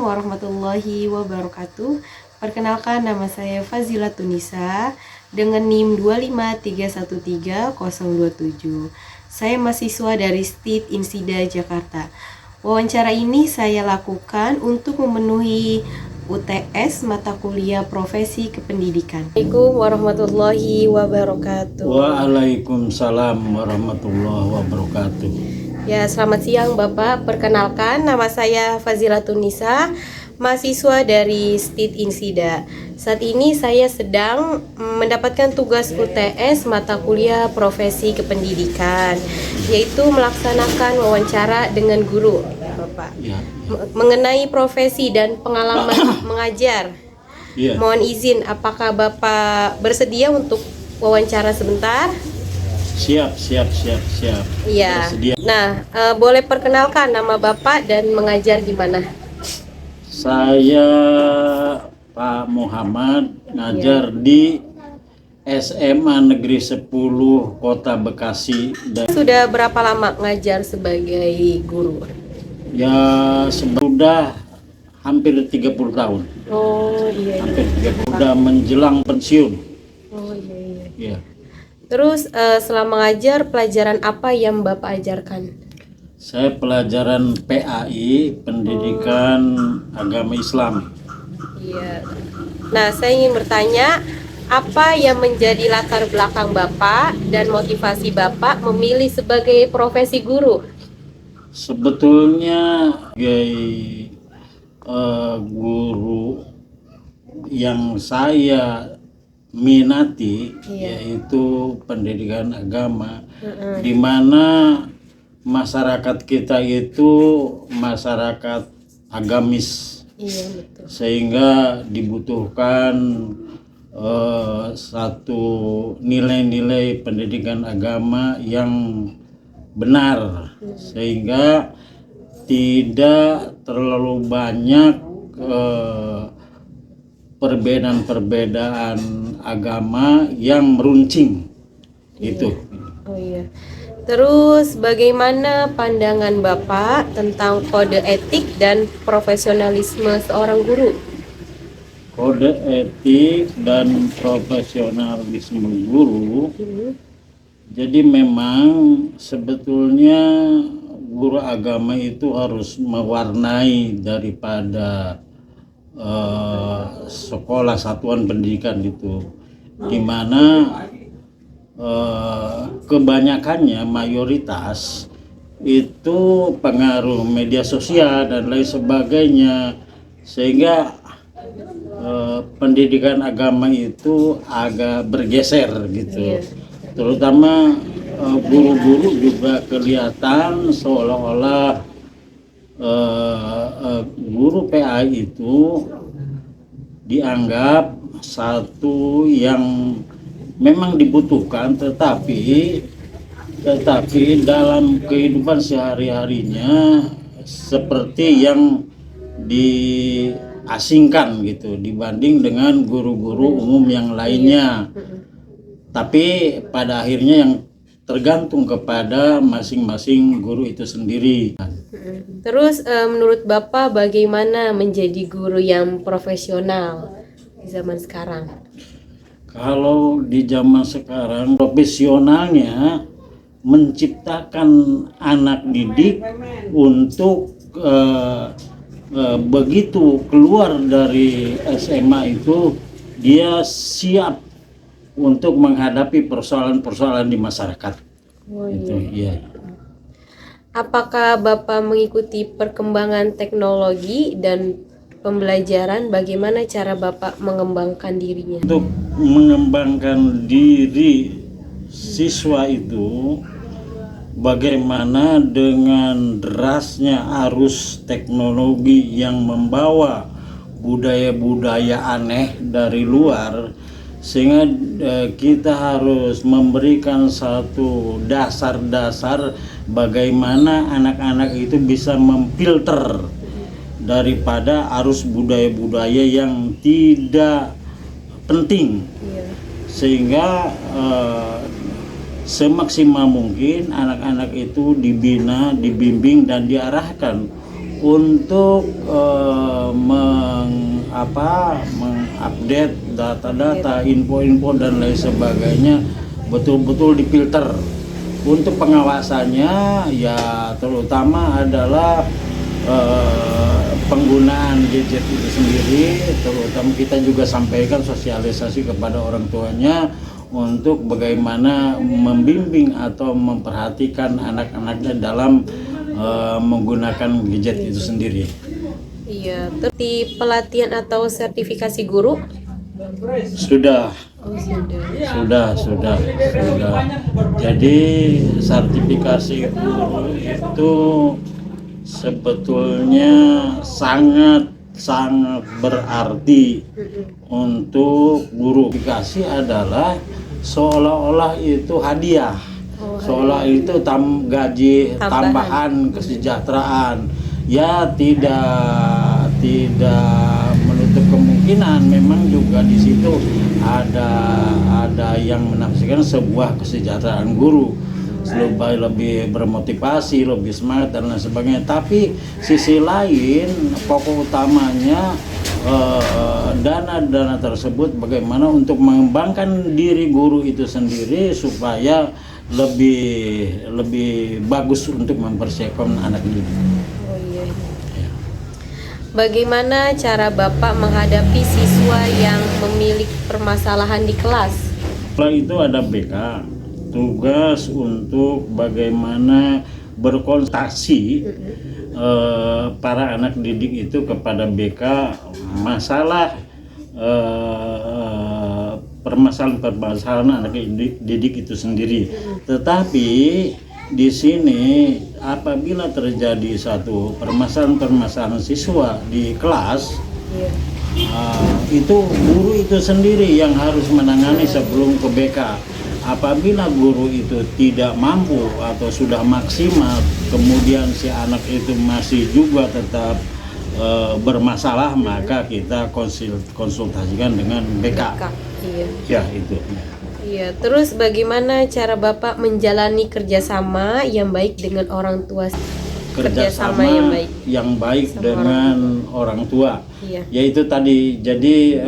warahmatullahi wabarakatuh. Perkenalkan, nama saya Fazila Tunisa dengan NIM 253131027. Saya mahasiswa dari STIT Insida Jakarta. Wawancara ini saya lakukan untuk memenuhi UTS mata kuliah profesi kependidikan. Assalamualaikum warahmatullahi wabarakatuh. Waalaikumsalam warahmatullahi wabarakatuh. Ya, selamat siang Bapak. Perkenalkan, nama saya Fazila Tunisa, mahasiswa dari STIT Insida. Saat ini saya sedang mendapatkan tugas UTS mata kuliah profesi kependidikan, yaitu melaksanakan wawancara dengan guru, Bapak. Ya. Mengenai profesi dan pengalaman mengajar. Ya. Mohon izin, apakah Bapak bersedia untuk wawancara sebentar? Siap. Iya. Bersedia. Nah, boleh perkenalkan nama Bapak dan mengajar di mana? Saya Pak Muhammad, ngajar di SMA Negeri 10 Kota Bekasi. Dan Sudah berapa lama ngajar sebagai guru? ya sudah hampir 30 tahun. Oh iya. Hampir 30, udah menjelang pensiun. Oh iya. Ya. Terus selama ngajar pelajaran apa yang Bapak ajarkan? Saya pelajaran PAI, Pendidikan Agama Islam. Iya. Nah, saya ingin bertanya, apa yang menjadi latar belakang Bapak dan motivasi Bapak memilih sebagai profesi guru? Sebetulnya sebagai guru yang saya minati, yaitu pendidikan agama, di mana masyarakat kita itu masyarakat agamis. Iya, betul. Sehingga dibutuhkan satu nilai-nilai pendidikan agama yang benar, sehingga tidak terlalu banyak perbedaan agama yang meruncing. Itu. Oh iya. Terus bagaimana pandangan Bapak tentang kode etik dan profesionalisme seorang guru? Kode etik dan profesionalisme guru. Jadi memang sebetulnya guru agama itu harus mewarnai daripada sekolah satuan pendidikan itu, di mana kebanyakannya mayoritas itu pengaruh media sosial dan lain sebagainya, sehingga pendidikan agama itu agak bergeser gitu. Terutama guru-guru juga kelihatan seolah-olah guru PAI itu dianggap satu yang memang dibutuhkan, tetapi dalam kehidupan sehari-harinya seperti yang diasingkan gitu dibanding dengan guru-guru umum yang lainnya. Tapi pada akhirnya yang tergantung kepada masing-masing guru itu sendiri. Terus menurut Bapak bagaimana menjadi guru yang profesional di zaman sekarang? Kalau di zaman sekarang, profesionalnya menciptakan anak didik untuk begitu keluar dari SMA itu dia siap untuk menghadapi persoalan-persoalan di masyarakat. Oh, iya. Itu, iya. Apakah Bapak mengikuti perkembangan teknologi dan pembelajaran? Bagaimana cara Bapak mengembangkan dirinya? Untuk mengembangkan diri siswa itu, bagaimana dengan derasnya arus teknologi yang membawa budaya-budaya aneh dari luar, sehingga kita harus memberikan satu dasar-dasar bagaimana anak-anak itu bisa memfilter daripada arus budaya-budaya yang tidak penting, sehingga semaksimal mungkin anak-anak itu dibina, dibimbing dan diarahkan untuk mengupdate data-data, info-info dan lain sebagainya betul-betul difilter. Untuk pengawasannya ya terutama adalah penggunaan gadget itu sendiri, terutama kita juga sampaikan sosialisasi kepada orang tuanya untuk bagaimana membimbing atau memperhatikan anak-anaknya dalam menggunakan gadget itu sendiri. Iya, terus di pelatihan atau sertifikasi guru? Sudah. Oh, sudah. Sudah. Jadi sertifikasi guru itu sebetulnya sangat berarti untuk guru. Sertifikasi adalah seolah-olah itu hadiah, seolah itu gaji tambahan kesejahteraan. Ya tidak menutup kemungkinan memang juga di situ ada yang menafsirkan sebuah kesejahteraan guru, lebih bermotivasi, lebih semangat dan lain sebagainya. Tapi sisi lain pokok utamanya dana tersebut bagaimana untuk mengembangkan diri guru itu sendiri supaya lebih bagus untuk mempersiapkan anak didik. Oh iya. Bagaimana cara Bapak menghadapi siswa yang memiliki permasalahan di kelas? Setelah itu ada BK, tugas untuk bagaimana berkonsultasi para anak didik itu kepada BK masalah permasalahan anak didik itu sendiri. Tetapi di sini apabila terjadi satu permasalahan siswa di kelas, itu guru itu sendiri yang harus menangani sebelum ke BK. Apabila guru itu tidak mampu atau sudah maksimal, kemudian si anak itu masih juga tetap bermasalah, maka kita konsultasikan dengan BK. Iya. Ya itu. Iya, terus bagaimana cara Bapak menjalani kerjasama yang baik dengan orang tua? Kerjasama yang baik dengan orang tua. Iya. Yaitu tadi, jadi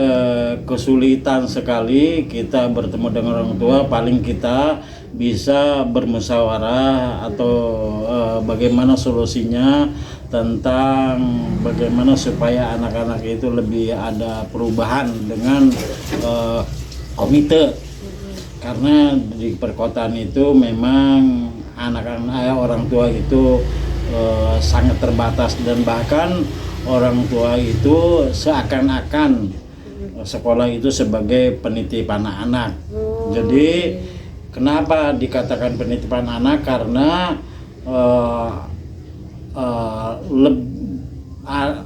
kesulitan sekali kita bertemu dengan orang tua, paling kita bisa bermusyawarah atau bagaimana solusinya tentang bagaimana supaya anak-anak itu lebih ada perubahan dengan komite. Karena di perkotaan itu memang anak-anak orang tua itu sangat terbatas, dan bahkan orang tua itu seakan-akan sekolah itu sebagai penitipan anak. Jadi kenapa dikatakan penitipan anak? Karena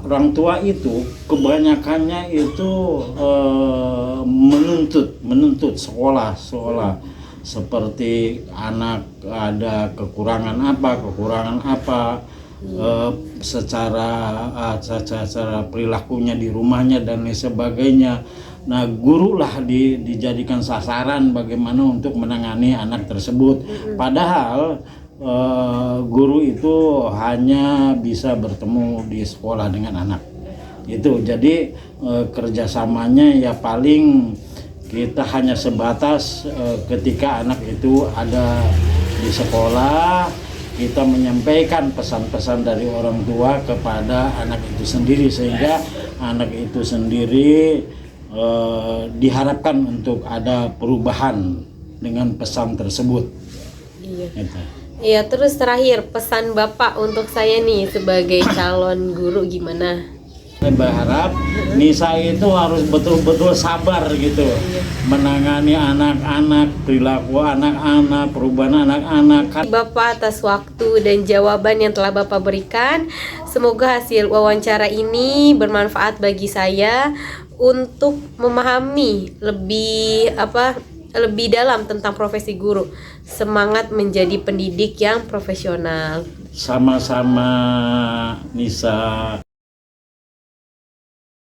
orang tua itu kebanyakannya itu menuntut sekolah seperti anak ada kekurangan apa secara perilakunya di rumahnya dan lain sebagainya. Nah, guru lah dijadikan sasaran bagaimana untuk menangani anak tersebut. Padahal guru itu hanya bisa bertemu di sekolah dengan anak itu. Jadi kerjasamanya ya paling kita hanya sebatas ketika anak itu ada di sekolah, kita menyampaikan pesan-pesan dari orang tua kepada anak itu sendiri, sehingga anak itu sendiri diharapkan untuk ada perubahan dengan pesan tersebut. Iya. Gitu. Iya, terus terakhir pesan Bapak untuk saya nih sebagai calon guru gimana? Saya berharap Nisa itu harus betul-betul sabar gitu, menangani anak-anak, perilaku anak-anak, perubahan anak-anak. Bapak atas waktu dan jawaban yang telah Bapak berikan. Semoga hasil wawancara ini bermanfaat bagi saya untuk memahami lebih dalam tentang profesi guru. Semangat menjadi pendidik yang profesional. Sama-sama Nisa.